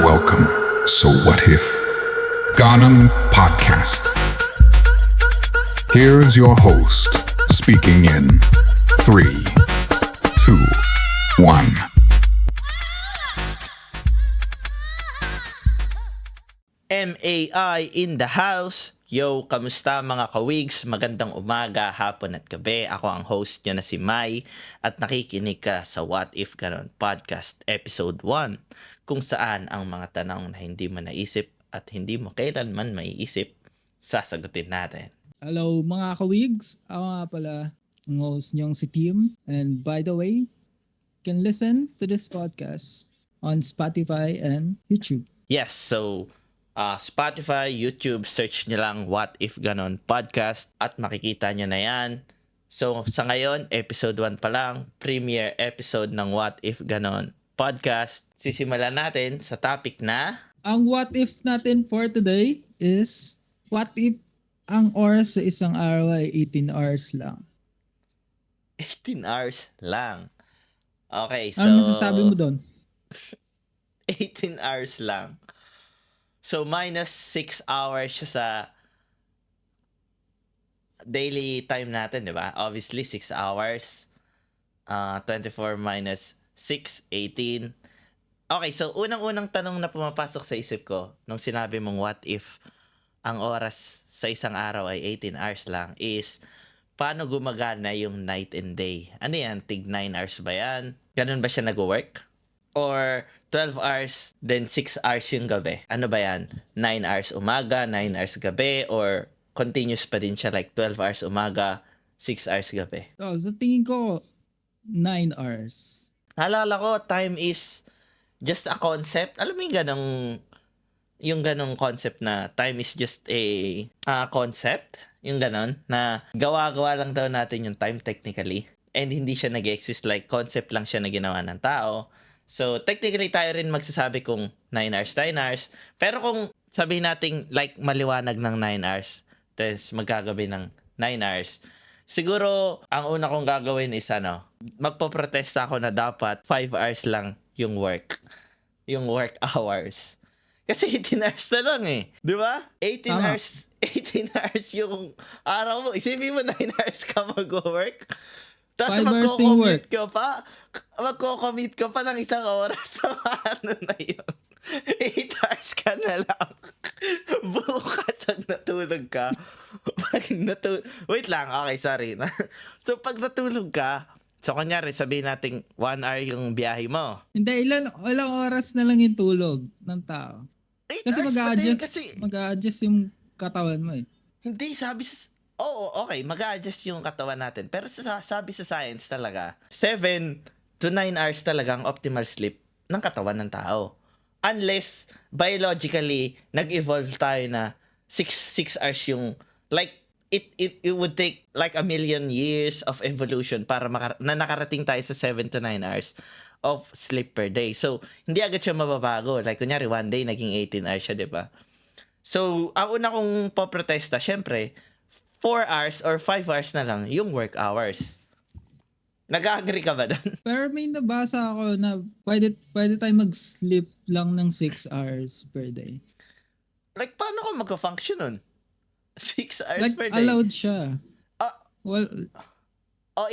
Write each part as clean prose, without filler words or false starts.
welcome. So what if? Ganang Podcast. Here's your host, speaking in 3, 2, 1. MAI in the house. Yo, kamusta mga kawigs? Magandang umaga, hapon at gabi. Ako ang host nyo na si Mai at nakikinig ka sa What If Ganon Podcast Episode 1 kung saan ang mga tanong na hindi mo naisip at hindi mo kailanman maiisip, sasagutin natin. Hello mga kawigs, ako nga pala ang host niyong si Tim. And by the way, you can listen to this podcast on Spotify and YouTube. Yes, so Spotify, YouTube, search nyo lang What If Ganon Podcast at makikita nyo na yan. So sa ngayon, episode 1 pa lang, premiere episode ng What If Ganon Podcast. Sisimulan natin sa topic na Ang what if natin for today is, what if ang oras sa isang araw ay 18 hours lang? 18 hours lang. Okay, so Ano masasabi mo doon? 18 hours lang. So minus 6 hours siya sa daily time natin, di ba? Obviously 6 hours. 24 minus 6, 18. Okay, so unang-unang tanong na pumapasok sa isip ko nung sinabi mong what if ang oras sa isang araw ay 18 hours lang is paano gumagana yung night and day? Ano yan? Tig 9 hours ba yan? Ganun ba siya nag-work? Or 12 hours, then 6 hours yung gabi? Ano ba yan? 9 hours umaga, 9 hours gabi, or continuous pa din siya like 12 hours umaga, 6 hours gabi? So, sa tingin ko, 9 hours. Halala ko, time is just a concept. Alam mo yung ganong concept na time is just a concept? Yung ganon, na gawa-gawa lang daw natin yung time technically. And hindi siya nag-exist, like concept lang siya na ginawa ng tao. So, technically, tayo rin magsasabi kung 9 hours, 9 hours. Pero kung sabihin natin, like, maliwanag ng 9 hours, tapos magkagabi ng 9 hours, siguro, ang una kong gagawin is, magpo-protesta ako na dapat 5 hours lang yung work. Yung work hours. Kasi 18 hours na lang eh. Di ba? 18 hours, 18 hours yung araw mo. Isipin mo, 9 hours ka mag-work. Tapos 5 hours yung work. Magko-commit ka pa ng isang oras sa ano na yun. 8 hours ka na lang. Bukas pag natulog ka. Wait lang, okay, sorry. So pag natulog ka, so kunyari sabihin natin 1 hour yung biyahe mo. Hindi, ilang oras na lang yung tulog ng tao. 8 Kasi hours pa din kasi. mag-a-adjust yung katawan mo eh. Hindi, okay, mag-a-adjust yung katawan natin. Pero sabi sa science talaga, 7 to 9 hours talaga ang optimal sleep ng katawan ng tao. Unless, biologically, nag-evolve tayo na 6 hours yung, like, it would take like 1 million years of evolution para na nakarating tayo sa 7 to 9 hours of sleep per day. So, hindi agad siya mababago. Like, kunyari, one day, naging 18 hours siya, di ba? So, ang una kong poprotesta, syempre, 4 hours or 5 hours na lang yung work hours. Nag-agree ka ba doon? Pero may nabasa ako na pwede tayo mag-sleep lang ng 6 hours per day. Like, paano ka magka-function nun? 6 hours Like, per day? allowed siya. Well,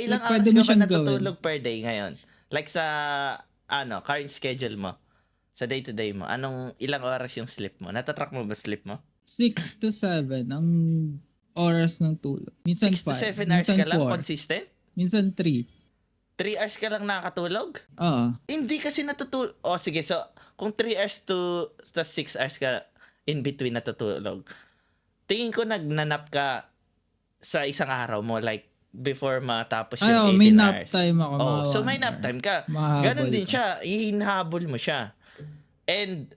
ilang like, hours pwede ka mo ba siyang natutulog per day ngayon? Like sa, current schedule mo? Sa day-to-day mo? Ilang oras yung sleep mo? Natatrack mo ba sleep mo? 6 to 7 ang oras ng tulog. Minsan 6 to 7 5, hours minsan ka lang? 4, Consistent? minsan 3. 3 hours ka lang nakakatulog? Oo. Hindi kasi natutulog. Sige. So, kung 3 hours to 6 hours ka in between natutulog, tingin ko nagnanap ka sa isang araw mo, like, before matapos yung 18 may nap hours. time ako. So may nap time ka. Ganon din siya. Hinahabol mo siya. And,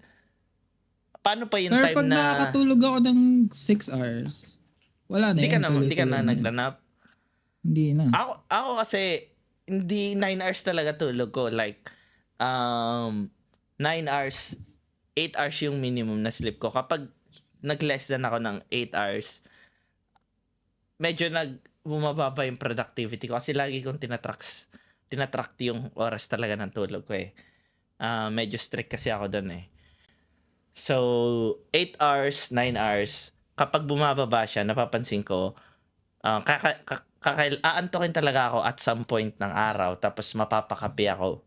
paano pa yung Pero time pag na... nakakatulog ako ng 6 hours, wala na Hindi yun. ka na tuloy-tuloy na yun. naglanap. Hindi na. Ako kasi, hindi 9 hours talaga tulog ko. Like, 9 hours, 8 hours yung minimum na sleep ko. Kapag nag-less than ako ng 8 hours, medyo bumababa yung productivity ko. Kasi lagi kong tinatrack yung oras talaga ng tulog ko eh. Medyo strict kasi ako doon eh. So, 8 hours, 9 hours, kapag bumababa siya, napapansin ko, aantukin talaga ako at some point ng araw, tapos mapapakape ako.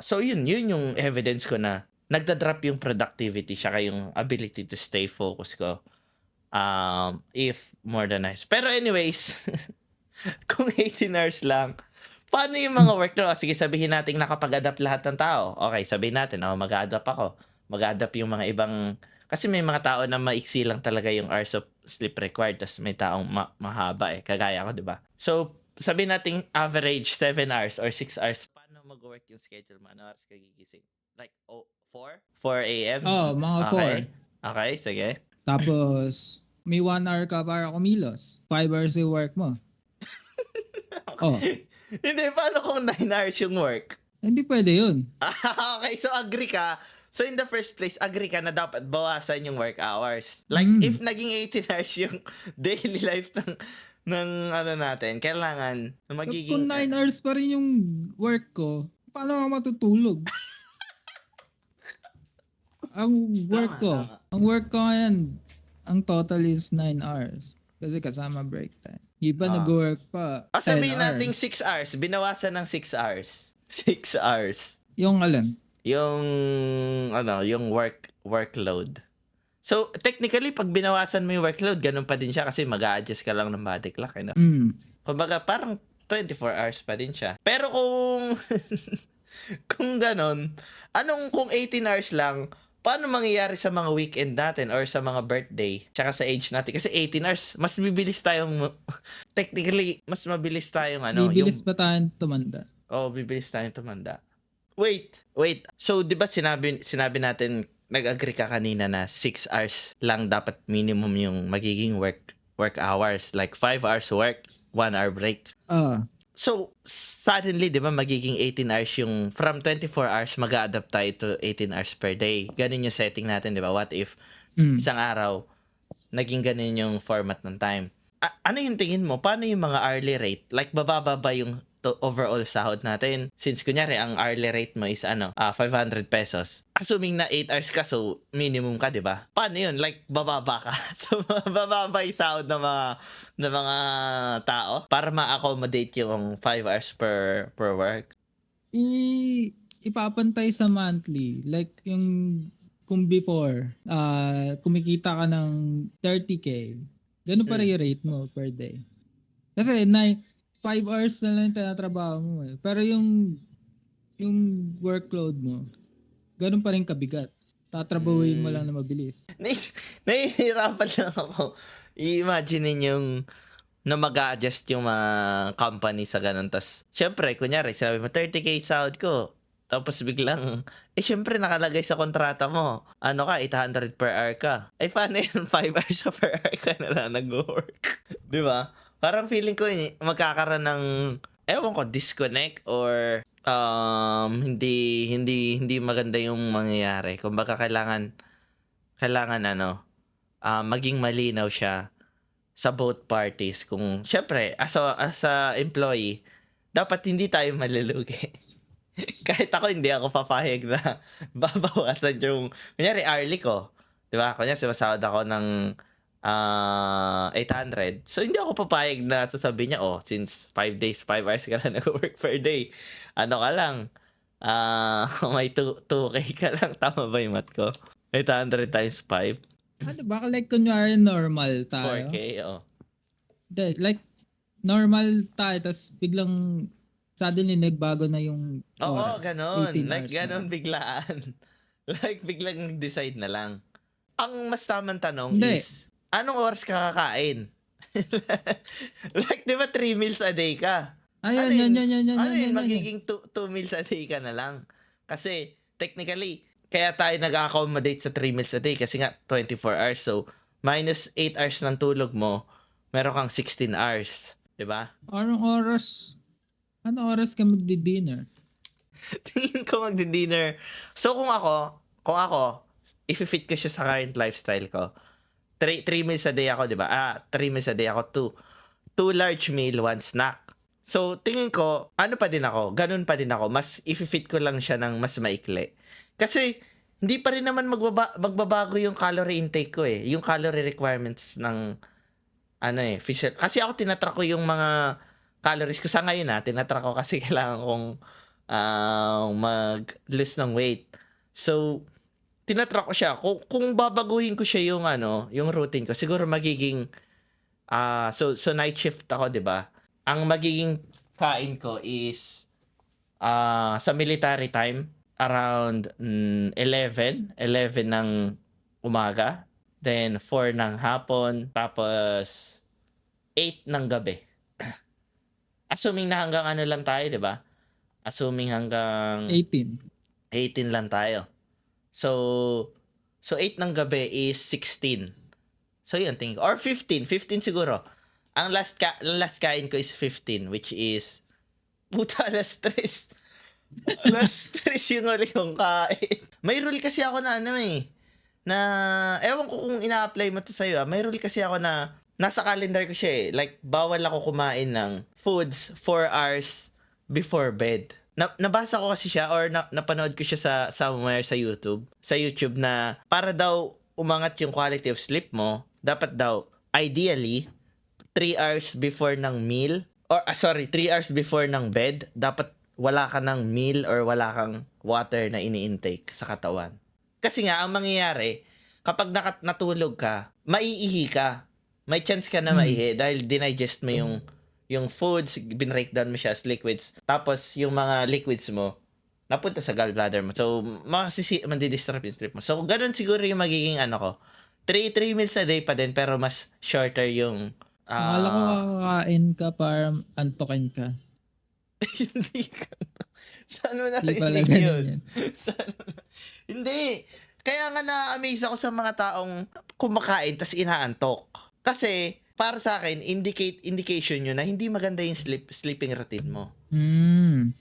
So yun yung evidence ko na nagda-drop yung productivity, saka yung ability to stay focused ko. If more than nice. Pero anyways, kung 18 hours lang, paano yung mga work na? Sige, sabihin natin nakapag-adapt lahat ng tao. Okay, sabihin natin, mag-adapt ako. Mag-adapt yung mga ibang... Kasi may mga tao na maiksi lang talaga yung hours of sleep required, tapos may taong mahaba Kagaya ko, di ba? So, sabihin natin average 7 hours or 6 hours. Paano mag-work yung schedule mo? Ano oras ka gigising? Like, 4? 4 a.m.? Mga 4. Okay. Okay, sige. Tapos, may 1 hour ka para kumilos. 5 hours yung work mo. Hindi, paano kung 9 hours yung work? Hindi pwede yun. Okay, so agree ka. So in the first place, agree ka na dapat bawasan yung work hours. Like, if naging 18 hours yung daily life ng ano natin, kailangan na magiging... Kung 9 hours pa rin yung work ko, paano ako matutulog? Ang work ko ngayon, ang total is 9 hours. Kasi kasama break time. Iba nag-work pa 10 sabihin hours. natin 6 hours. Binawasan ng 6 hours. 6 hours. Yung alam? Yung workload. So, technically, pag binawasan mo yung workload, ganun pa din siya kasi mag-a-adjust ka lang ng body clock. Kumbaga, parang 24 hours pa din siya. Pero kung kung ganun, kung 18 hours lang, paano mangyayari sa mga weekend natin or sa mga birthday, tsaka sa age natin? Kasi 18 hours, mas bibilis tayong, technically, mas mabilis tayong Bibilis pa tayong tumanda. Bibilis tayong tumanda. Wait. So, di ba sinabi natin, nag-agree ka kanina na 6 hours lang dapat minimum yung magiging work hours. Like 5 hours work, 1 hour break. So, suddenly, di ba, magiging 18 hours yung, from 24 hours, mag-a-adapt tayo to 18 hours per day. Ganun yung setting natin, di ba? What if isang araw, naging ganun yung format ng time? Ano yung tingin mo? Paano yung mga hourly rate? Like, bababa ba yung overall sahod natin? Since, kunyari, ang hourly rate mo is 500 pesos. Assuming na 8 hours ka, so minimum ka, di ba? Paano yun? Like, bababa ka. So, bababa yung sahod ng mga tao para ma-accommodate yung 5 hours per work. Ipapantay sa monthly. Like, kung before, kumikita ka ng 30K, ganun pa rin yung rate mo per day. Kasi, 5 hours na lang yung tinatrabaho mo Pero yung workload mo, ganun pa rin kabigat. Tatrabahuin mo lang na mabilis. Nahihirapan lang ako. I-imagine yung na mag-a-adjust yung mga company sa ganun. Tapos, syempre, kunyari, sinabi mo, 30K sahod ko. Tapos biglang, syempre nakalagay sa kontrata mo, 800 per hour ka. Paano yun? 5 hours per hour ka na lang nag-work. Di ba? Parang feeling ko magkakaroon ng, ewan ko, disconnect or hindi maganda yung mangyayari. Kumbaga kailangan maging malinaw siya sa both parties. Kung syempre as a employee, dapat hindi tayo malulugi. Kahit ako hindi ako papayag na babawasan yung kunyari hourly ko. 'Di ba? Kunyari sumasahod ako ng 800. So, hindi ako papayag na sasabihin niya, since 5 days, 5 hours ka lang nag-work per day, ka lang, may 2K ka lang. Tama ba yung math ko? 800 times 5? Baka like kunyari normal tayo. 4K, Like, normal tayo, tapos biglang suddenly nagbago na yung oras. Ganon. 18 Like, hours ganon na. biglaan. Like, biglang decide na lang. Ang mas tamang tanong is, anong oras ka kakain? Like, di ba 3 meals a day ka? Yan. Magiging 2 meals a day ka na lang. Kasi, technically, kaya tayo nag-accommodate sa 3 meals a day kasi nga 24 hours. So, minus 8 hours ng tulog mo, meron kang 16 hours. Di ba? Anong oras ka magdi-dinner? Tingin ko magdi-dinner. So, kung ako, if-fit ko siya sa current lifestyle ko, 3 meals a day ako, di ba? 3 meals a day ako, 2 large meal, 1 snack. So, tingin ko, ganun pa din ako. Mas if-fit ko lang siya ng mas maikli. Kasi, hindi pa rin naman magbabago yung calorie intake ko eh. Yung calorie requirements ng kasi ako tinatrack ko yung mga calories ko sa ngayon tinatrack ko kasi kailangan kong mag-lose ng weight. So, tinatrack ko siya. Kung babaguhin ko siya yung routine ko, siguro magiging so night shift ako, 'di ba? Ang magiging kain ko is sa military time around 11 ng umaga, then 4 ng hapon, tapos 8 ng gabi. Assuming na hanggang lang tayo, 'di ba? Assuming hanggang 18 lang tayo. So 8 ng gabi is 16. So yun, tingin ko. Or 15 siguro. Ang last kain ko is 15, which is puta, alas 3. Alas 3 yung ulit kong kain. May rule kasi ako na na ewan ko kung ina-apply mo to sa'yo. May rule kasi ako na nasa calendar ko siya Like, bawal ako kumain ng foods 4 hours before bed. Nabasa ko kasi siya or napanood ko siya sa somewhere sa YouTube na para daw umangat yung quality of sleep mo, dapat daw ideally 3 hours before ng meal 3 hours before ng bed, dapat wala ka ng meal or wala kang water na ini-intake sa katawan. Kasi nga, ang mangyayari, kapag natulog ka, maiihi ka. May chance ka na maihi dahil dinigest mo yung foods, binreakdown mo siya as liquids. Tapos, yung mga liquids mo, napunta sa gallbladder mo. So, mandidisturb yung sleep mo. So, ganun siguro yung magiging 3 meals a day pa din, pero mas shorter yung Akala ko kakain ka para antokin ka. Hindi ka. Saan mo Hindi pala narinig ganun yun? yan. Hindi. Kaya nga na-amaze ako sa mga taong kumakain tas inaantok. Kasi, para sa akin, indication yun na hindi maganda yung sleeping routine mo. In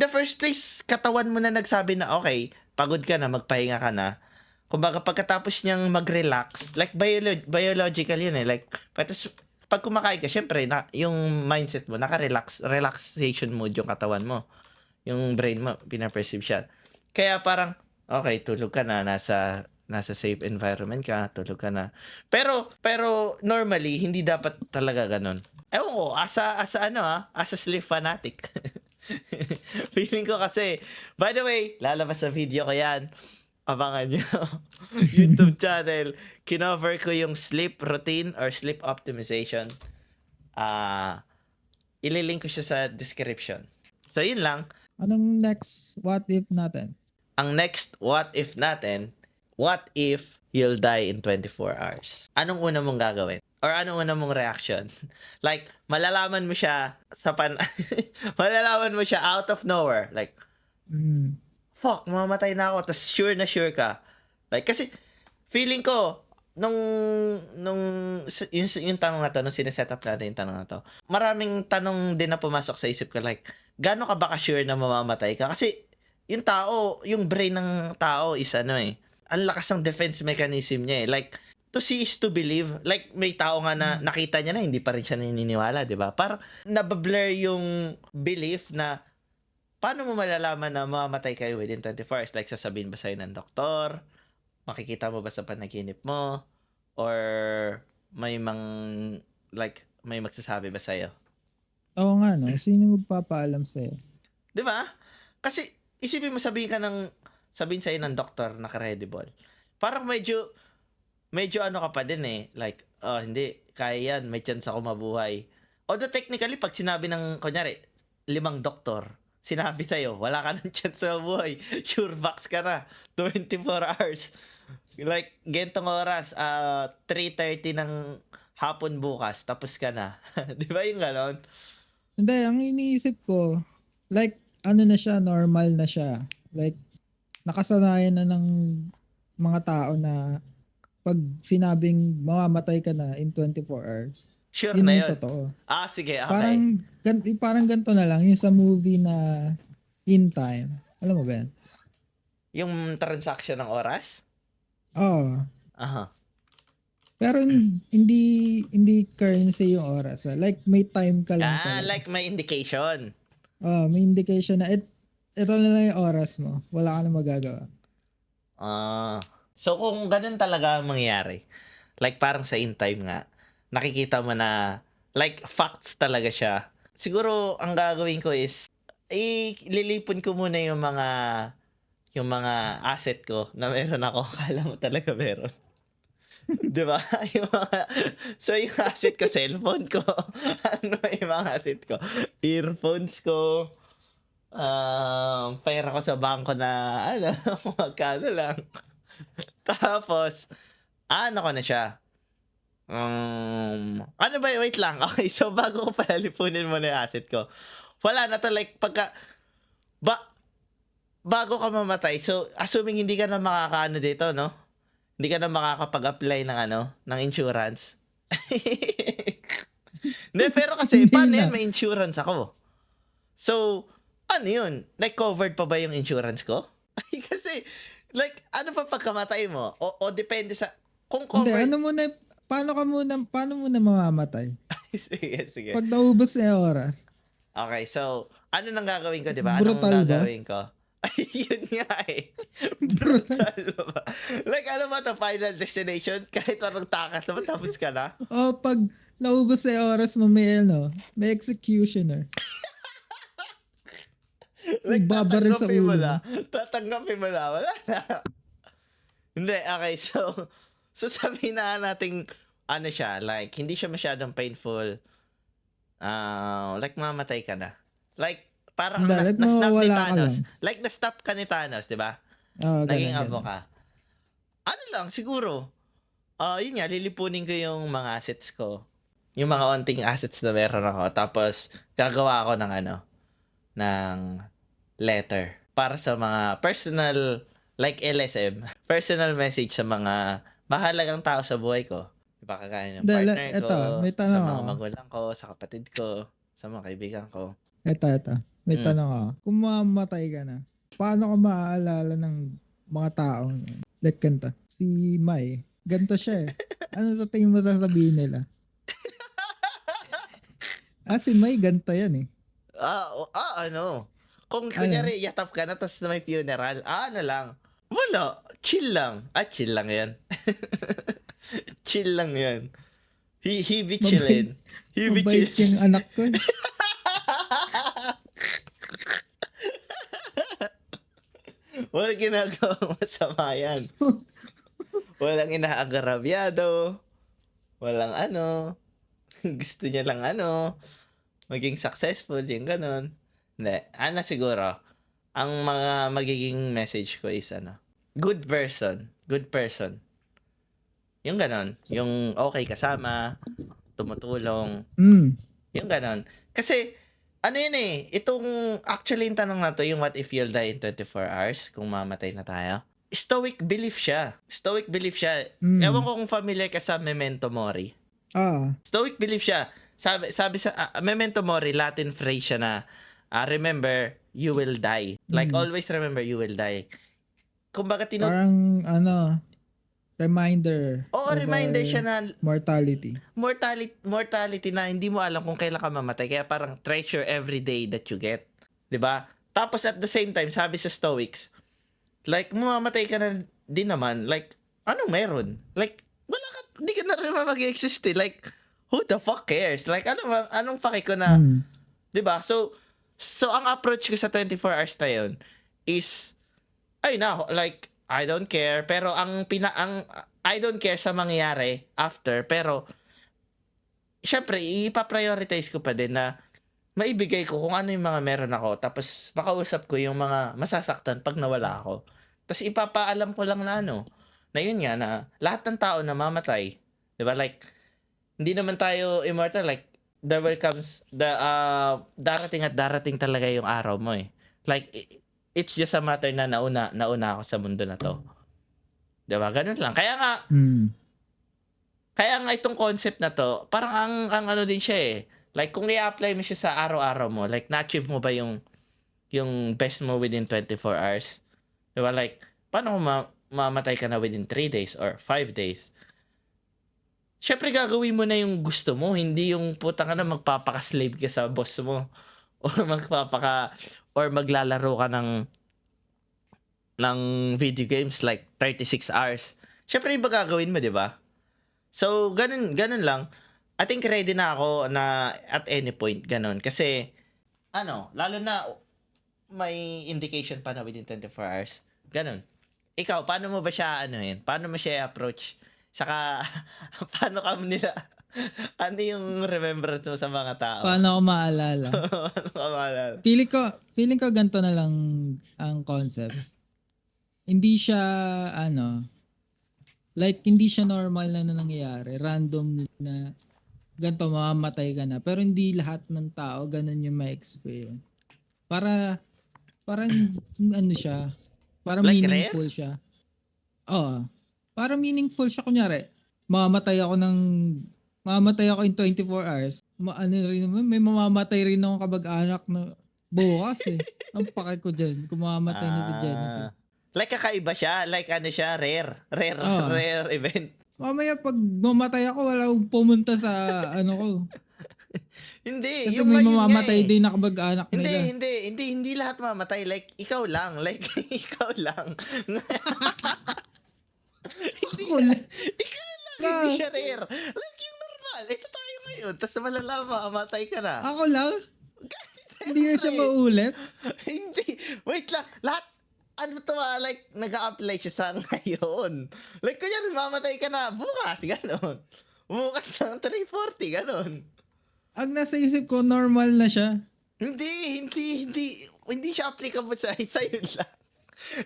the first place, katawan mo na nagsabi na, okay, pagod ka na, magpahinga ka na. Kumbaga, pagkatapos niyang mag-relax, like biological yun like, pag kumakain ka, syempre, yung mindset mo, relaxation mode yung katawan mo. Yung brain mo, pinaperceive siya. Kaya parang, okay, tulog ka na, nasa safe environment ka, tulog ka na. Pero normally, hindi dapat talaga ganun. Ewan ko, as a sleep fanatic. Feeling ko kasi, by the way, lalabas sa video ko yan. Abangan nyo. YouTube channel. Kinover ko yung sleep routine or sleep optimization. Ililink ko siya sa description. So, yun lang. Anong next what if natin? Ang next what if natin, what if you'll die in 24 hours? Anong una mong gagawin? Or anong una mong reaction? Like, malalaman mo siya malalaman mo siya out of nowhere. Like, fuck, mamamatay na ako. Tapos sure ka. Like, kasi, feeling ko, yung tanong na to, nung sineset up natin yung tanong na to, maraming tanong din na pumasok sa isip ko. Like, gaano ka ba ka-sure na mamamatay ka? Kasi, yung brain ng tao is ang lakas ng defense mechanism niya Like, to see is to believe. Like, may tao nga na nakita niya na hindi pa rin siya naniniwala, di ba? Parang, nabablur yung belief na paano mo malalaman na mamamatay kayo within 24 hours? Like, sasabihin ba sa'yo ng doktor? Makikita mo ba sa panaginip mo? Or may magsasabi ba sa'yo? Oo nga, no? Sino magpapaalam sa'yo? Di ba? Kasi, isipin mo sabihin sa'yo ng doktor na credible. Parang medyo ka pa din Like, hindi, kaya yan. May chance ako mabuhay. Although technically, pag sinabi ng, kunyari, 5 doktor, sinabi sa'yo, wala ka ng chance na mabuhay. Sure box ka na. 24 hours. Like, gentong oras, 3:30 ng hapon bukas, tapos ka na. Di ba yung gano'n? Hindi, ang iniisip ko, like, na siya, normal na siya. Like, nakasanayan na ng mga tao na pag sinabing mamamatay ka na in 24 hours, Sure yun na na yun. yung totoo. Sige, okay. Parang ganito na lang, yung sa movie na In Time. Alam mo ba yan? Yung transaction ng oras? Oo. Aha. Pero hindi currency yung oras. Like, may time ka lang talaga. Like may indication. May indication na ito na lang yung oras mo. Wala ka na magagawa. So kung ganun talaga ang mangyayari, like parang sa in time nga, nakikita mo na like facts talaga siya. Siguro ang gagawin ko is lilipon ko muna yung mga asset ko na meron ako. Akala mo talaga meron. 'Di ba? So yung asset ko, cellphone ko. Ano yung mga asset ko? Earphones ko. Pera ko sa bangko na ano, magkano lang. Tapos, ano ko na siya. Ano ba, wait lang. Okay, so bago ko pala lipunin mo na yung asset ko. Wala na to, like, bago ka mamatay, so, assuming hindi ka na makakaano dito, no? Hindi ka na makakapag-apply ng insurance. Hindi, pero kasi, Hindi paano na. yan? May insurance ako. So, ano yun? Like, covered pa ba yung insurance ko? Kasi, like, ano pa pagkamatay mo? O depende sa, kung Hindi, covered, paano muna mamamatay? sige. Pag naubos na yung oras. Okay, so, ano nang gagawin ko, di ba? Anong Brutal ba? gagawin ko? Ay, yun nga eh. Brutal ba? Like, ano ba to final destination? Kahit anong takas naman, tapos ka na? O pag naubos na yung oras mo, may executioner. Like, Babaril sa tatanggapin mo ulo na. Tatanggapin mo na. Wala na. Hindi, okay, so sabihin na natin, ano siya, like, hindi siya masyadong painful. Like, mamatay ka na. Like, parang Hindi, like, na-stop ni mawawala ka Thanos. lang. Like, na-stop ka ni Thanos, di ba? Oo, Naging ganun, abo ganun. ka. Ano lang, siguro, yun nga, lilipunin ko yung mga assets ko. Yung mga onting assets na meron ako. Tapos, gagawa ako ng letter. Para sa mga personal, like LSM, personal message sa mga mahalagang tao sa buhay ko. Diba, kagaya ng Hindi, partner ko, eto, may sa tanong mga ako. magulang ko, sa kapatid ko, sa mga kaibigan ko. Eto. May Mm. tanong ako. Kung mamamatay ka na, paano ka maaalala ng mga taong yun? Like ganito. Si Mai, ganito siya eh. Ano sa tingin mo sasabihin nila? Si Mai, ganito yan eh. Ano? Kung Ano? kunyari, yatap ka na, tapos na may funeral, ano lang. Wala. Chill lang. Chill lang yan. Chill lang yan. He be chillin'. He be Mabait chill. yung anak ko eh. Walang ginagawang masama yan. Walang inaagarabyado. Walang ano. Gusto niya lang maging successful, yung ganun. Hindi. Siguro, ang mga magiging message ko is good person. Good person. Yung ganun. Yung okay kasama, tumutulong, Mm. yung ganon. Kasi, ano yun eh, actually yung tanong na to, yung what if you'll die in 24 hours, kung mamatay na tayo. Stoic belief siya. Mm. Ewan ko kung familiar ka sa Memento Mori. Stoic belief siya. Sabi sa Memento Mori, Latin phrase siya na, remember, you will die. Like, always remember, you will die. Kumbaga, Parang reminder. Oo, reminder siya na mortality. Mortality na hindi mo alam kung kailan ka mamatay. Kaya parang treasure every day that you get. 'Di ba? Tapos at the same time, sabi sa Stoics, like, mamamatay ka na din naman. Like, anong meron? Like, hindi ka na rin mag-exist eh. Like, who the fuck cares? Like, anong pake ko na, 'di ba? So ang approach ko sa 24 hours na yun is, like, I don't care, pero ang I don't care sa mangyayari after, pero syempre ipa-prioritize ko pa din na maibigay ko kung ano yung mga meron ako, tapos makausap ko yung mga masasaktan pag nawala ako. Tapos ipapaalam ko lang na na yun nga, na lahat ng tao na mamatay. 'Di ba? Like, hindi naman tayo immortal, like there will comes darating talaga yung araw mo eh. Like, it's just a matter na nauna ako sa mundo na to. 'Di ba? Ganun lang. Kaya nga itong concept na to, parang ang ano din siya eh. Like, kung i-apply mo siya sa araw-araw mo, like, na-achieve mo ba yung best mo within 24 hours? 'Di ba? Like, paano kung mamatay ka na within 3 days or 5 days? Syempre gagawin mo na yung gusto mo, hindi yung putang magpapaka-slave ka sa boss mo or maglalaro ka ng video games like 36 hours. Syempre iba gagawin mo, 'di ba? So, ganun lang. I think ready na ako na at any point ganun kasi lalo na may indication pa na within 24 hours. Ganun. Ikaw, paano mo ba siya Paano mo siya approach? Saka paano ka nila ano yung remembrance mo sa mga tao? Paano ako maalala? Paano ka maalala? Feeling ko ganito na lang ang concept. Hindi siya hindi siya normal na nangyayari. Random na ganito mamamatay ka na. Pero hindi lahat ng tao ganun yung ma-experience. Parang siya. Parang Like meaningful siya. Oo. Parang meaningful siya. Kunyari, mamamatay ako in 24 hours. May mamamatay rin akong kabag-anak na bukas eh. Ang pake ko dyan. Kung mamamatay na si Genesis. Like kakaiba siya? Like siya? Rare event? Mamaya pag mamatay ako, wala akong pumunta sa ko. Hindi. Kasi yung may yun nga mamamatay eh. din na kabag-anak nila. Hindi lahat mamatay. Like, ikaw lang. Like, ikaw lang. Ako lang. Ikaw lang. Hindi siya rare. Like, yung normal. Ito tayo ngayon. Tapos malalaman, mamatay ka na. Ako lang? Hindi na siya maulit? Hindi. Wait lang. Lahat, like, nag-a-apply siya sa ngayon. Like, kunyari, mamatay ka na bukas, gano'n. Bukas lang, 3:40, gano'n. Ang nasa isip ko, normal na siya. Hindi siya applicable sa'yo lang.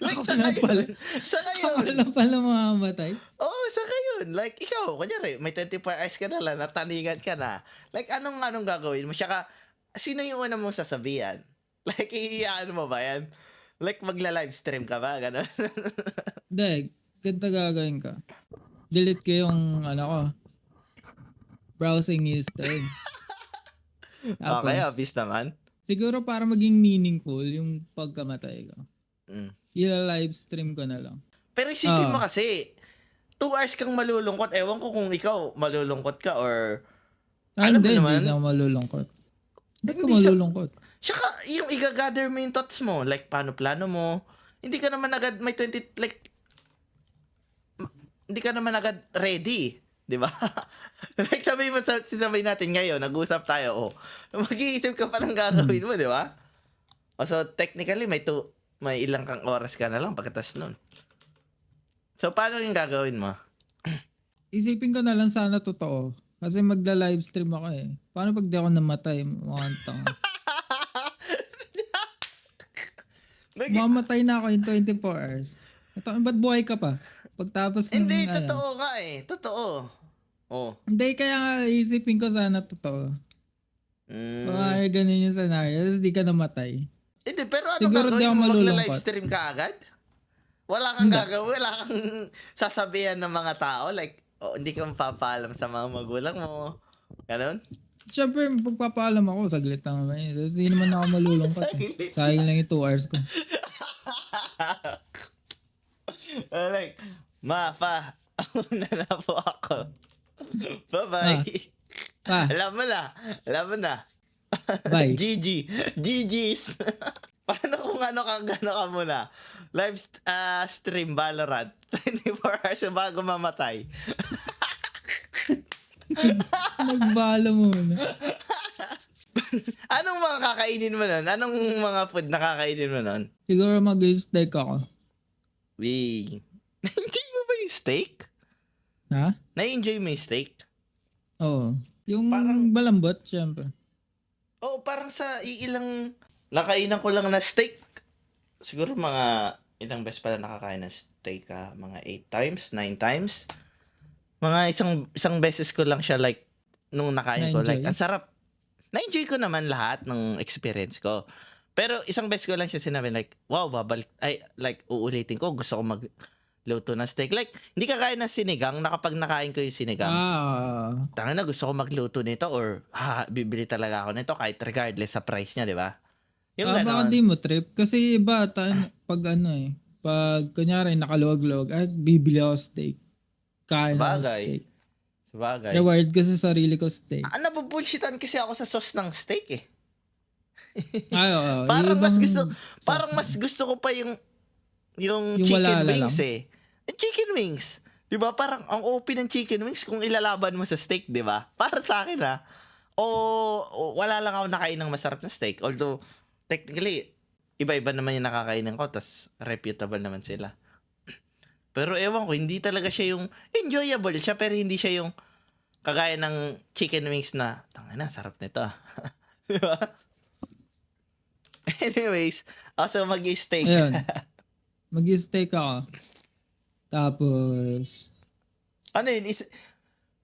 Like, Ako sa lang pala. ngayon. Sa Ako ngayon. lang pala mamamatay. Oo, sa ngayon. Like, ikaw, kunyari, may 24 hours ka na lang, nataningan ka na. Like, anong gagawin mo? Saka, sino yung una mong sasabihan? Like, iiyaan mo ba yan? Like, magla-livestream ka ba? Ganon. Hindi, ganito gagawin ko. Delete ko yung, browsing history. Tapos, Okay, obvious naman. siguro para maging meaningful yung pagkamatay ko. Mm. Ila-livestream ko na lang. Pero isipin mo kasi, 2 hours kang malulungkot. Ewan ko kung ikaw malulungkot ka or... alam mo Hindi naman. na ako malulungkot. Ba't ko Hindi sa- malulungkot? Tsaka, yung i-gather mo yung thoughts mo. Like, paano plano mo. Hindi ka naman agad may 20... Like, hindi ka naman agad ready. Di ba? Like, sabay natin ngayon, nag-usap tayo, mag-iisip ka pa ng gagawin mo, di ba? So, technically, may ilang kang oras ka na lang pagkatas nun. So, paano yung gagawin mo? Isipin ko na lang sana totoo. Kasi magla-livestream ako eh. Paano pag di ako namatay? Mukhang tanga. Mamatay na ako in 24 hours. Ba't buhay ka pa? Pagtapos ng... Hindi, totoo nga eh. Totoo. Oh. Hindi, kaya nga isipin ko sana totoo. Kung ganun yung scenario, tapos di ka namatay. Hindi, pero anong Siguro di gagawin ako mo? malulungkot. Magla-livestream ka agad? Wala kang Hindi. gagawin? Wala kang sasabihan ng mga tao? Like, hindi ka mapapaalam sa mga magulang mo? Ganon? Siyempre, pagpapaalam ako, saglit lang naman yun. Tapos di naman ako malulungkot. Saglit. Sayang lang yung 2 hours ko. Like, pa, una na po ako. Bye-bye. Alam mo na. Bye. GG's. Paano kung gano'n ka muna? Live stream Valorant. 24 hours bago mamatay. Nagbala muna. Anong mga kakainin mo nun? Anong mga food na kakainin mo nun? Siguro mag-steak ako. Na-enjoy mo ba yung steak? Ha? Na-enjoy mo yung steak? Oo. Yung Parang- malambot, syempre. Oo, parang sa ilang nakainan ko lang na steak. Siguro mga ilang beses pala nakakain ng steak mga 8 times, 9 times. Mga isang beses ko lang siya like nung nakain ko like Na-enjoy? ang sarap. Na-enjoy ko naman lahat ng experience ko. Pero isang beses ko lang siya sinabi like, wow, uulitin ko, gusto ko magluto ng steak. Like, hindi ka kain ng sinigang na kapag nakain ko yung sinigang. Tanga na, gusto ko magluto nito or bibili talaga ako nito kahit regardless sa price niya, di ba? Yung baka ganon. di mo trip. Kasi iba, pag kunyari nakaluwag-luwag, bibili ako steak. Kain ako steak. Sabagay. Reward ko sa sarili ko steak. Nabubullshitan kasi ako sa sauce ng steak eh. Oo. Parang Yung mas ibang gusto, sauce parang na. mas gusto ko pa yung Yung chicken wala wings lang. Chicken wings. 'Di ba? Parang ang OP ng chicken wings kung ilalaban mo sa steak, 'di ba? Para sa akin o wala lang ako nakain ng masarap na steak. Although technically iba-iba naman yung nakakainin ko, tas reputable naman sila. Pero ewan ko, hindi talaga siya yung enjoyable siya, pero hindi siya yung kagaya ng chicken wings na, tangina, sarap nito. Diba? Anyways, also mag-steak. Ayun. Mag-steak ako. Tapos, Ano yun?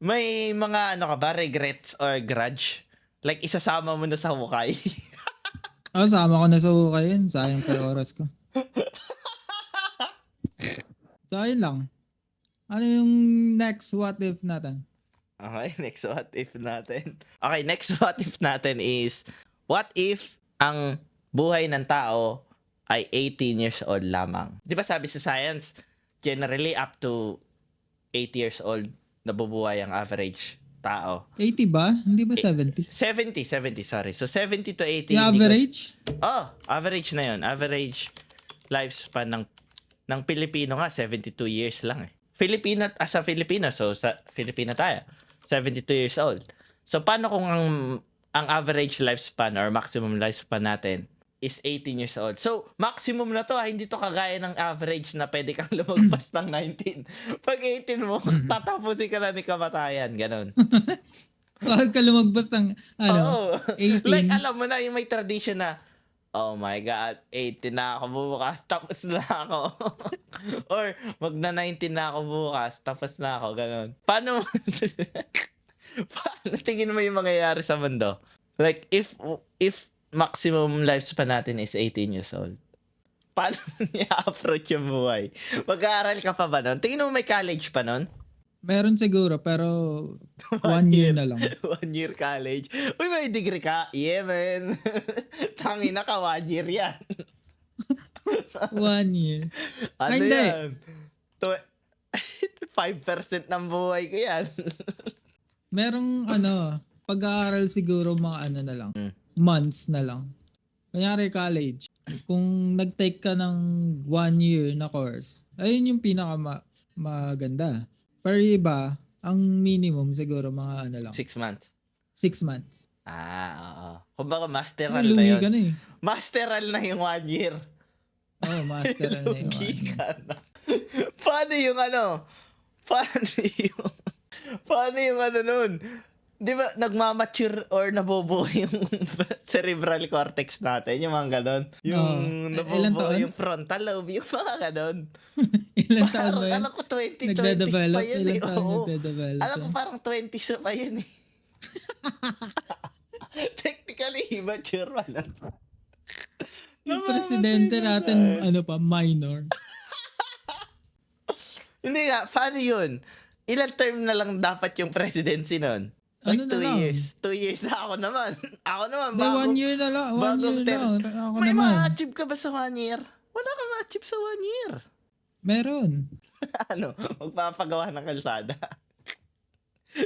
May mga ano ka ba, regrets or grudge? Like, isasama mo na sa hukay. sama ko na sa hukay yun. Sayang pa yung oras ko. So, ayun lang. Ano yung next what if natin? Okay, next what if natin. Okay, next what if natin is, what if ang buhay ng tao ay 18 years old lamang? Di ba sabi sa science, generally up to 8 years old nabubuhay ang average tao. 80 ba? Hindi ba 70? 70, sorry. So 70 to 80. Yung average? Average na yun. Average lifespan ng Pilipino nga, 72 years lang eh. As a Filipino, so sa Filipina tayo, 72 years old. So paano kung ang average lifespan or maximum lifespan natin is 18 years old? So maximum na to, hindi to kagaya ng average na pwede kang lumagpas ng 19. Pag 18 mo, tatapusin ka na ni kamatayan, ganon. Huwag ka lumagpas ng, 18. Like, alam mo na, yung may tradition na, oh my God, 18 na ako bukas, tapos na ako. Or, magna 19 na ako bukas, tapos na ako, ganon. Paano tingin mo yung mangyayari sa mundo? Like, if maximum lifespan natin is 18 years old, paano niya approach yung buhay? Mag-aaral ka pa ba nun? Tingin mo may college pa nun? Meron siguro, pero 1 year na lang. 1 year college. Uy, may degree ka? Yeah, man. Tangina ka, 1 year yan. 1 year. Ano Hindi. yan? 5% ng buhay ko yan. Merong pag-aaral siguro mga na lang. Months na lang. Kunyari college. Kung nag-take ka ng 1 year na course, ayun yung maganda. Pero iba, ang minimum siguro mga lang. 6 months. 6 months. Oo. Kumbaga, masteral na Luwi yun. ka na eh. Masteral na yung 1 year. Masteral na yung 1 Lugi year. ka na. Paano yung Paano yung nun? Di ba, nagmamature or nabubuo yung cerebral cortex natin, yung mga ganon. Yung nabubuo yung frontal lobe, yung mga ganon. Ilan taon ba yun? Alam ko 20 Nagde-develop? pa yun Ilan eh. taon Oo. nagde-develop? Alam ko parang 20s pa yun eh. Technically, mature pa lang. Yung presidente natin, minor. Hindi nga, paano yun? Ilang term na lang dapat yung presidency nun? Like 2 years. 2 years na ako naman. Hindi, 1 year na lang. 1 year lang. Ako May naman. ma-achieve ka ba sa 1 year? Wala ka ma-achieve sa 1 year. Meron. Magpapagawa ng kalsada.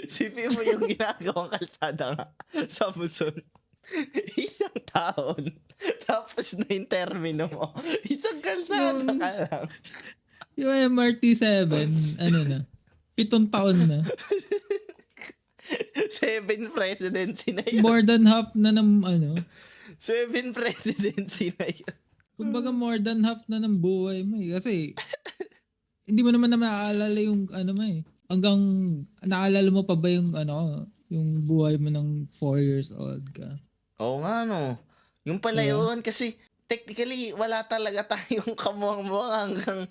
Sipin mo yung ginagawang kalsada nga sa Luzon. Isang taon. Tapos na yung termino mo. Isang kalsada ka lang. Yung MRT7, 7 taon na. 7 presidency na yun. More than half na ng 7 presidency na yun. Kumbaga more than half na ng buhay mo eh. Kasi hindi mo naman na maaalala yung mo eh. Hanggang naalala mo pa ba yung yung buhay mo ng 4 years old ka. Oo nga Yung pala yun kasi technically wala talaga tayong kamuang-muang hanggang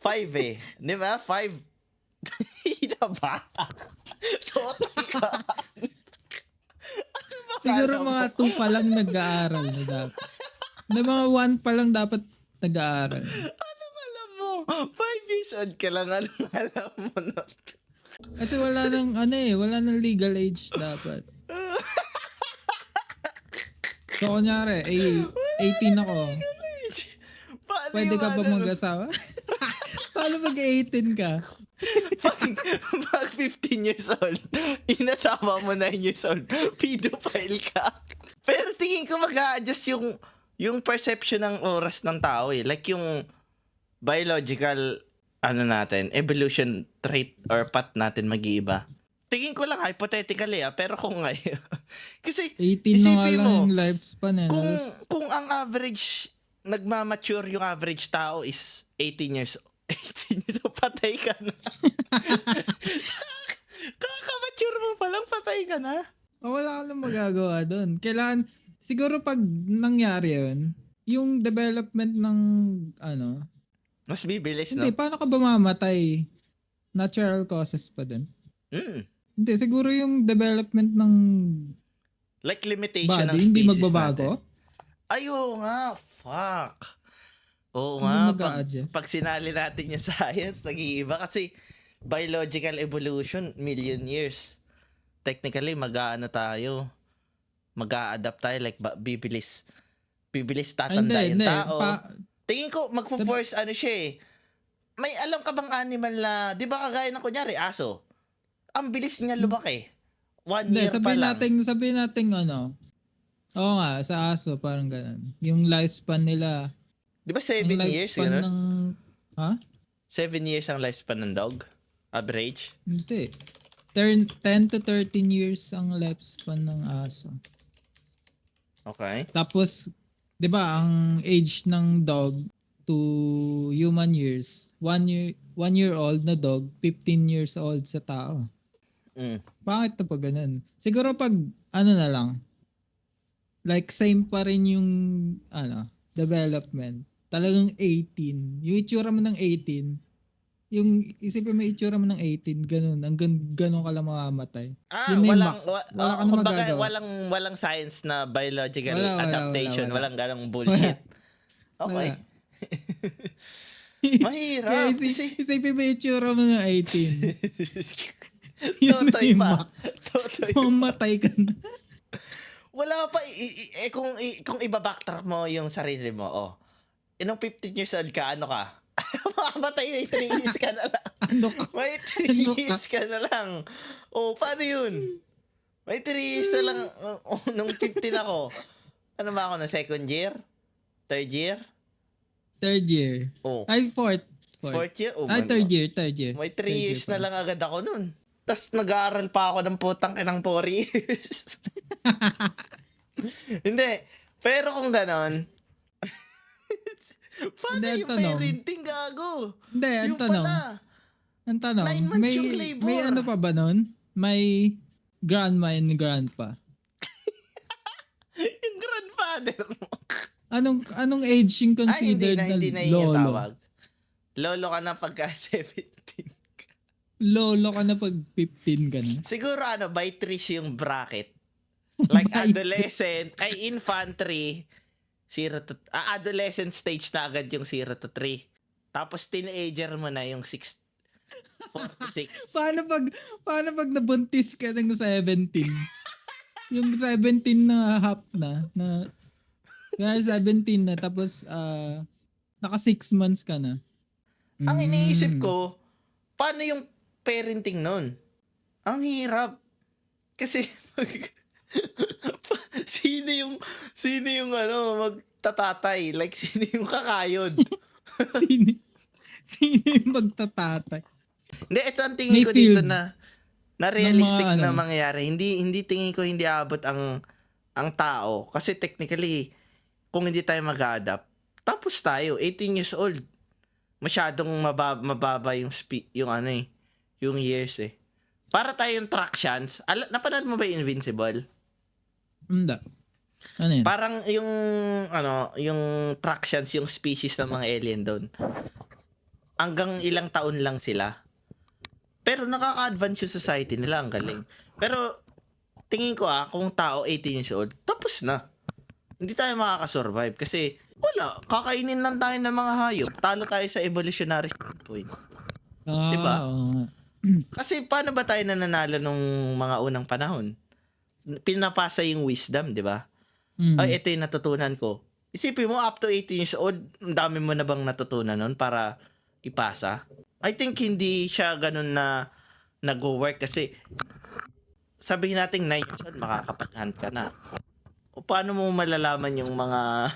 5 eh. Di ba? 5. Bata. Totoy ka. Siguro mga 2 pa lang nag-aaral na dapat. Na mga 1 pa lang dapat nag-aaral. Anong alam mo? 5 years old ka lang. Anong alam mo na? Kasi wala nang wala nang legal age dapat. So kunyari, 18 ako. Pwede ka ba mag-asawa? Paano mag-18 ka? Pag 15 years old, inasawa mo 9 years old, pedophile ka. Pero tingin ko mag-a-adjust yung perception ng oras ng tao eh. Like biological natin, evolution trait or path natin mag-iiba. Tingin ko lang hypothetically pero kung ngayon kasi 18 na nga isipin lang mo, yung lifespan eh. kung ang average nagmamature yung average tao is 18 years 18 years old, patay ka na. Kakamature mo pa lang, patay ka na. Wala ka lang magagawa doon. Kailangan, siguro pag nangyari yun, yung development ng Mas bibilis, hindi, no? paano ka ba mamatay? Natural causes pa din. Hindi, siguro yung development ng Like limitation ng body, species hindi magbabago. natin. Ay, oo nga. Fuck. Oo Hindi nga. mag-a-adjust. Pag sinali natin yung science, nag-iiba. Kasi biological evolution, million years. Technically, tayo. Mag-a-adapt tayo. Like, bibilis tatanda yung tao. Tingin ko, magpo-force siya eh. May alam ka bang animal na, di ba kagaya ng kunyari, aso? Ang bilis niya lumaki. 1 Hindi, year pa lang. sabihin natin oo nga, sa aso, parang ganun. Yung lifespan nila, Di ba 7 yung years? lifespan Gano'n? ng, 7 years ang lifespan ng dog? Average? hindi. 10 to 13 years ang lifespan ng aso. Okay. Tapos, 'di ba, ang age ng dog to human years, 1 year old na dog, 15 years old sa tao. Bakit na pa ganun? Siguro pag na lang, like same pa rin yung development. Talagang 18. Yung itsura mo ng 18, yung isipin mo itsura mo ng 18, ganun, ganun ka lang mamamatay. Yun na yung max. Wala ka na magagawa. Walang science na biological Wala. adaptation. Walang ganong bullshit. Okay. Wala. Mahirap. Kaya isipin mo yung itsura mo ng 18. Totoy yung pa. max. Mamatay ka na. Wala pa. Kung iba-backtrack mo yung sarili mo, inong 15 years old ka, ano ka? Makamatay na 3 years ka na lang. May 3 years ka na lang. Paano yun? May 3 years na lang nung 15 ako. Ano ba ako na second year? Third year? Third year. Ay, fourth. Fourth year? Ay, third year. May 3 years na lang agad ako nun. Tapos nag-aaral pa ako ng putang kinang 4 years. Hindi. Pero kung ganon, paano yung parenting, gago? Hindi, ang tanong. 9 months yung labor. May ano pa ba nun? May grandma and grandpa. Yung grandfather mo. Anong age yung considered hindi na lolo? yung tawag. Lolo ka na pagka 17. Lolo ka na pag 15 ka na. Siguro by 3 yung bracket. Like adolescent, infantry, 0 to adolescent stage na agad yung 0 to 3. Tapos teenager mo na yung 4 to 6. Paano pag nabuntis ka ng 17? Yung 17 na half na kaya 17 na tapos naka 6 months ka na. Ang iniisip ko, paano yung parenting nun? Ang hirap. Kasi sino yung magtatatay? Like sino yung kakayod? sino yung magtatatay? Hindi, ito ang tingin ko dito na realistic na mangyayari. Hindi tingin ko hindi aabot ang tao kasi technically kung hindi tayo mag-adapt, tapos tayo 18 years old. Masyadong mababa yung yung years eh. Para tayong Tractions. Napanood mo ba yung Invincible? Hindi. Ano yun? Parang yung Tractions, yung species ng mga alien doon. Hanggang ilang taon lang sila. Pero nakaka-advance yung society nila, ang galing. Pero tingin ko kung tao 18 years old, tapos na. Hindi tayo makakasurvive kasi wala, kakainin lang tayo ng mga hayop. Talo tayo sa evolutionary standpoint. Diba? Kasi paano ba tayo nananalo nung mga unang panahon? Pinapasa yung wisdom, di ba? Ay, ito yung natutunan ko. Isipin mo, up to 18 years old, ang dami mo na bang natutunan nun para ipasa? I think hindi siya ganun na nag-work kasi sabihin natin 9 years old, makakapag-hunt ka na. O paano mo malalaman yung mga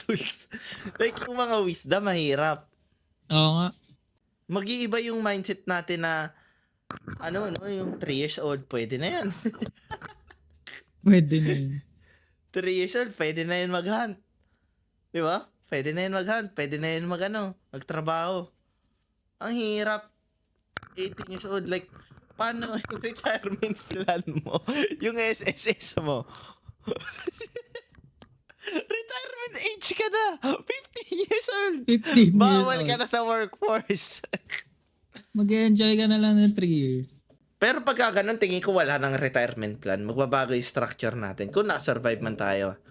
tools? Like yung mga wisdom, mahirap. Oo nga. Mag-iiba yung mindset natin na ano no, yung 3 years old pwede na yan. Pwede na yun. 3 years old pwede na yan mag-hunt. 'Di ba? Pwede na yan mag-hunt, pwede na yan magtrabaho. Ang hirap 18 years old like paano yung retirement plan mo? Yung SSS mo. Retirement age ka na. 50 years old. 15 years Bawal old. ka na sa workforce. Mag-enjoy ka na lang ng 3 years. Pero pagka ganun, tingin ko wala nang retirement plan. Magbabago yung structure natin. Kung nakasurvive man tayo.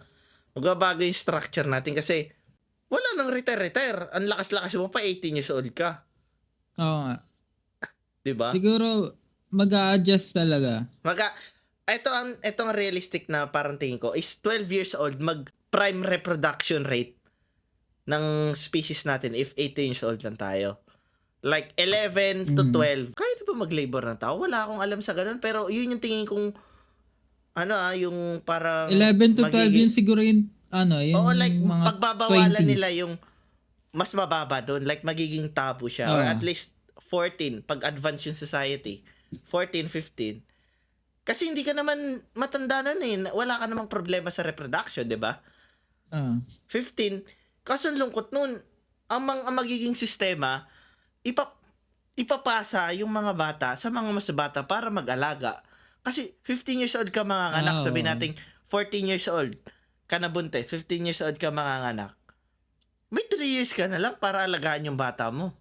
Magbabago yung structure natin kasi wala nang retire. Ang lakas-lakas mo pa, 18 years old ka. Oo nga. Diba? Siguro, mag-a-adjust talaga. Ito ang realistic na parang tingin ko is 12 years old mag-prime reproduction rate ng species natin if 18 years old lang tayo. Like 11 to 12. Kaya di ba mag-labor ng tao? Wala akong alam sa ganun. Pero yun yung tingin kong yung parang 11 to 12 yun siguro yung yung Oo, like mga pagbabawalan 20s. nila yung mas mababa doon. Like magiging tabu siya. Or Oo. at least 14 pag advance yung society. 14, 15. Kasi hindi ka naman matanda nun eh. Wala ka namang problema sa reproduction, di ba? 15. Kaso ang lungkot nun, ang magiging sistema, ipapasa yung mga bata sa mga mas bata para mag-alaga. Kasi 15 years old ka manganganak, Oo. sabi natin 14 years old ka na buntis, 15 years old ka manganganak. May 3 years ka na lang para alagaan yung bata mo.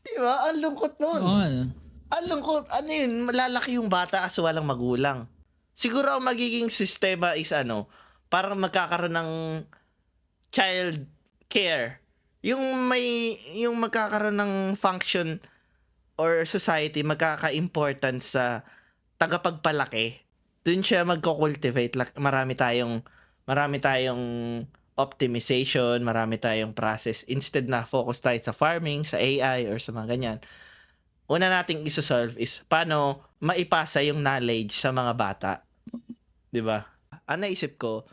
Diba? Ang lungkot nun. Oo. Ang lungkot. Ano yun? Malalaki yung bata as walang magulang. Siguro ang magiging sistema is parang magkakaroon ng child care. Yung magkakaroon ng function or society magkaka-importance sa tagapagpalaki. Doon siya magko-cultivate. Marami tayong optimization, marami tayong process. Instead na focus tayo sa farming, sa AI, or sa mga ganyan. Una nating isosolve is paano maipasa yung knowledge sa mga bata. 'Di ba? Ang naisip ko,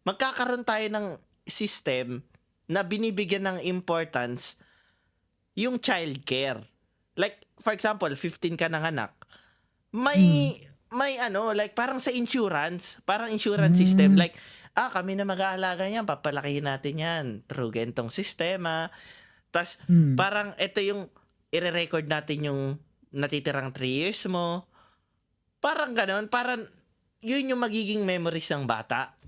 magkakaroon tayo ng system na binibigyan ng importance yung child care. Like, for example, 15 ka ng anak. May like parang sa insurance, system. Like, kami na mag-aalaga niyan, papalakihin natin yan through gentong sistema. Tas, parang ito yung i-record natin yung natitirang 3 years mo. Parang ganon, parang yun yung magiging memories ng bata.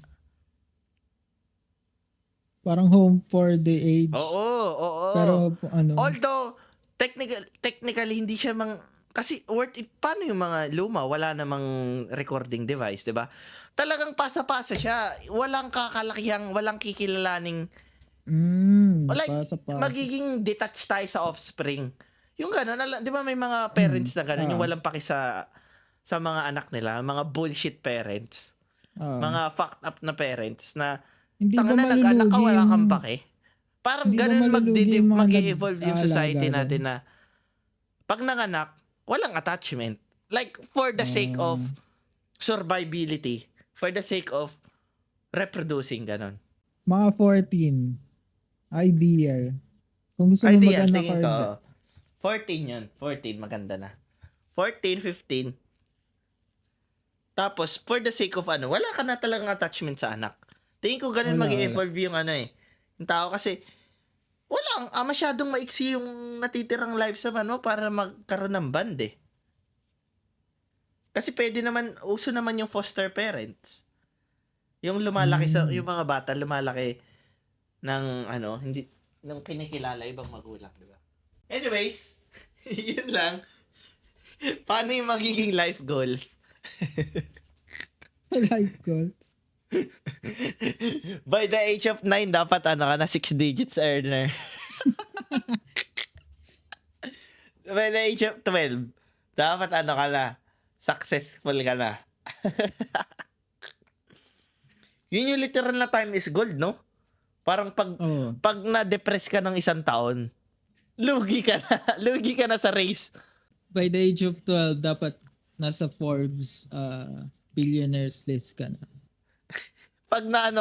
Parang home for the age. Oo. Pero Although, technically, hindi siya kasi worth it, paano yung mga luma? Wala namang recording device, di ba? Talagang pasa-pasa siya. Walang kakalakihang, walang kikilalaning, like, pasa-pasa. magiging detached tayo sa offspring. Yung gano'n, di ba may mga parents na gano'n, yung walang paki sa mga anak nila, mga bullshit parents. Mga fucked up na parents na Hindi ba tanga na nag-anak ka, wala kang malulugi pake. Parang Hindi ba ganun malulugi yung mga mag-evolve yung society nag-aalaga natin na pag nanganak, walang attachment. Like, for the sake of survivability, for the sake of reproducing, ganun. mga 14. Ideal. Kung gusto mo Ideal, mag-anak tingin or ko. 14 yun. 14, maganda na. 14, 15. Tapos, for the sake of wala ka na talagang attachment sa anak. Tingin ko ganun Wala, mag-evolve yung yung tao kasi masyadong maiksi yung natitirang lives naman mo para magkaroon ng band eh. Kasi pwede naman, uso naman yung foster parents. Yung lumalaki yung mga bata lumalaki ng hindi nung kinikilala ibang magulang, di ba? Anyways, yun lang. Paano yung magiging life goals? life goals. By the age of 9, dapat ka na 6 digits earner. By the age of 12, dapat ka na, successful ka na. Yun yung literal na time is gold, no? Parang pag na-depress ka ng 1 taon, lugi ka na sa race. By the age of 12, dapat nasa Forbes billionaires list ka na. Pag na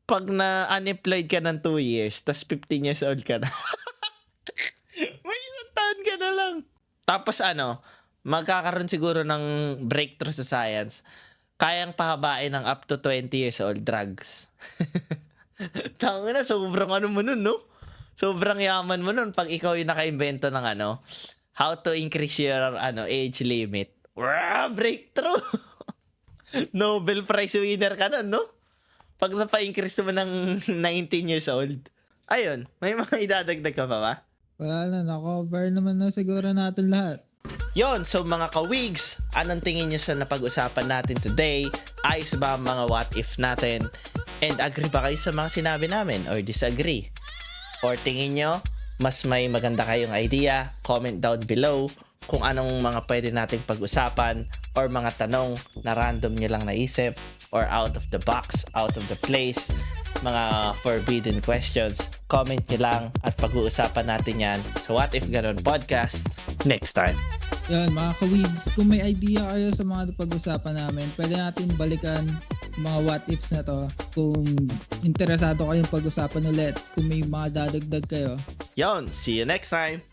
pag na-unemployed ka ng 2 years, tas 15 years old ka na. May isang taon ka na lang. Tapos magkakaroon siguro ng breakthrough sa science. Kayang pahabain ng up to 20 years old drugs. Tanga na, sobrang mo nun, no? Sobrang yaman mo nun pag ikaw yung naka-invento ng how to increase your age limit. Breakthrough! Nobel Prize winner ka nun, no? Pag napa-increase mo ng 19 years old. Ayun, may mga idadagdag ka pa ba? Wala na, na-cover naman na siguro natin lahat. Yon, so mga kawigs, anong tingin nyo sa napag-usapan natin today? Ayos ba ang mga what if natin? And agree ba kayo sa mga sinabi namin or disagree? Or tingin nyo, mas may maganda kayong idea? Comment down below kung anong mga pwede nating pag-usapan or mga tanong na random nyo lang naisip or out of the box, out of the place, mga forbidden questions. Comment nyo lang at pag-uusapan natin yan sa What If Ganon Podcast next time. Yan, mga kawigs, kung may idea kayo sa mga pag-usapan namin, pwede natin balikan mga what ifs na to. Kung interesado kayong pag-usapan ulit, kung may mga dadagdag kayo. Yon, see you next time!